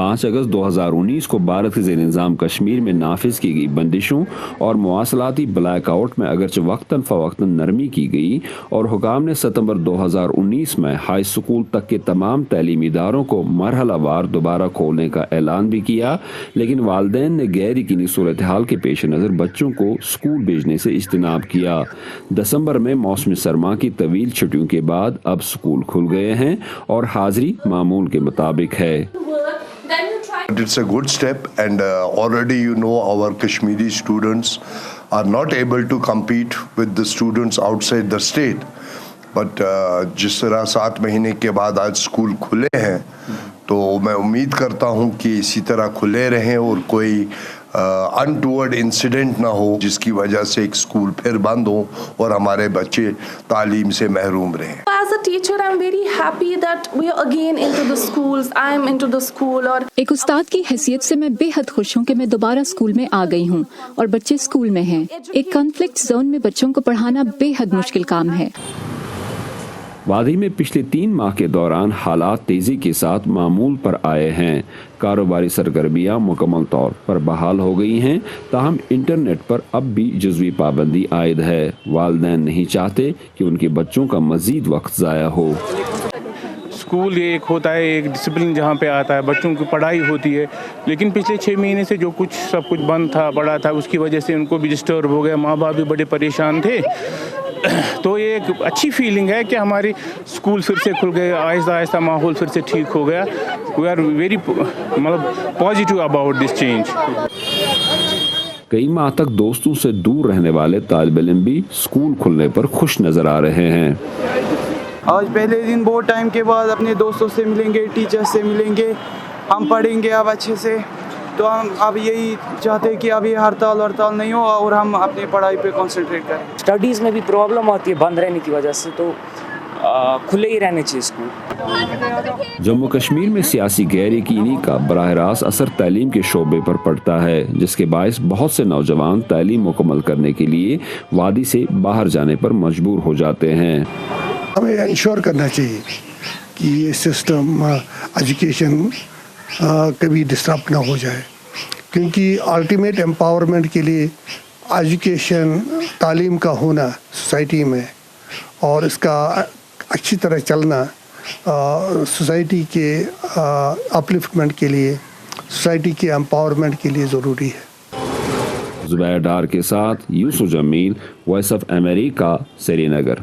5 اگست 2019 کو بھارت کے زیر نظام کشمیر میں نافذ کی گئی بندشوں اور مواصلاتی بلیک آؤٹ میں اگرچہ وقتاً فوقتاً نرمی کی گئی اور حکام نے ستمبر 2019 میں ہائی اسکول تک کے تمام تعلیمی اداروں کو مرحلہ وار دوبارہ کھولنے کا اعلان بھی کیا، لیکن والدین نے غیر یقینی صورتحال کے پیش نظر بچوں کو اسکول بھیجنے سے اجتناب کیا۔ دسمبر میں موسم سرما کی طویل چھٹیوں کے بعد اب اسکول کھل گئے ہیں اور حاضری معمول کے مطابق ہے۔ It's a good step and already our Kashmiri students are not able to compete with the students outside the state. But جس طرح 7 مہینے کے بعد آج اسکول کھلے ہیں تو میں امید کرتا ہوں کہ اسی طرح کھلے رہیں اور کوئی انٹورڈ انسیڈنٹ نہ ہو جس کی وجہ سے ایک اسکول پھر بند ہو اور ہمارے بچے تعلیم سے محروم رہیں۔ As a teacher, I'm very happy that we are again into the schools. I'm into the school. اور ایک استاد کی حیثیت سے میں بے حد خوش ہوں کہ میں دوبارہ اسکول میں آ گئی ہوں اور بچے اسکول میں ہیں۔ ایک کانفلکٹ زون میں بچوں کو پڑھانا بے حد مشکل کام ہے۔ وادی میں پچھلے 3 ماہ کے دوران حالات تیزی کے ساتھ معمول پر آئے ہیں۔ کاروباری سرگرمیاں مکمل طور پر بحال ہو گئی ہیں، تاہم انٹرنیٹ پر اب بھی جزوی پابندی عائد ہے۔ والدین نہیں چاہتے کہ ان کے بچوں کا مزید وقت ضائع ہو۔ اسکول یہ ایک ہوتا ہے، ایک ڈسپلن جہاں پہ آتا ہے، بچوں کی پڑھائی ہوتی ہے، لیکن پچھلے 6 مہینے سے جو کچھ سب کچھ بند تھا پڑا تھا اس کی وجہ سے ان کو بھی ڈسٹرب ہو گیا، ماں باپ بھی بڑے پریشان تھے۔ تو یہ ایک اچھی فیلنگ ہے کہ ہماری اسکول پھر سے کھل گئے، آہستہ آہستہ ماحول پھر سے ٹھیک ہو گیا۔ We are very positive about this change. کئی ماہ تک دوستوں سے دور رہنے والے طالب علم بھی اسکول کھلنے پر خوش نظر آ رہے ہیں۔ آج پہلے دن بہت ٹائم کے بعد اپنے دوستوں سے ملیں گے، ٹیچر سے ملیں گے، ہم پڑھیں گے اب اچھے سے۔ تو ہم اب یہی چاہتے ہیں کہ اب یہ ہڑتال نہیں ہو اور ہم اپنی پڑھائی پہ کنسنٹریٹ کریں۔ اسٹڈیز میں بھی پرابلم آتی ہے بند رہنے کی وجہ سے، تو کھلے ہی رہنے چاہیے اسکول۔ جموں کشمیر میں سیاسی غیر یقینی کا براہ راست اثر تعلیم کے شعبے پر پڑتا ہے، جس کے باعث بہت سے نوجوان تعلیم مکمل کرنے کے لیے وادی سے باہر جانے پر مجبور ہو جاتے ہیں۔ ہمیں انشور کرنا چاہیے کہ یہ سسٹم ایجوکیشن کبھی ڈسٹرب نہ ہو جائے، کیونکہ الٹیمیٹ امپاورمنٹ کے لیے ایجوکیشن، تعلیم کا ہونا سوسائٹی میں اور اس کا اچھی طرح چلنا سوسائٹی کے اپلفٹمنٹ کے لیے، سوسائٹی کے امپاورمنٹ کے لیے ضروری ہے۔ زبیر ڈار کے ساتھ Yusuf Jameel, voice of America, Sri Nagar.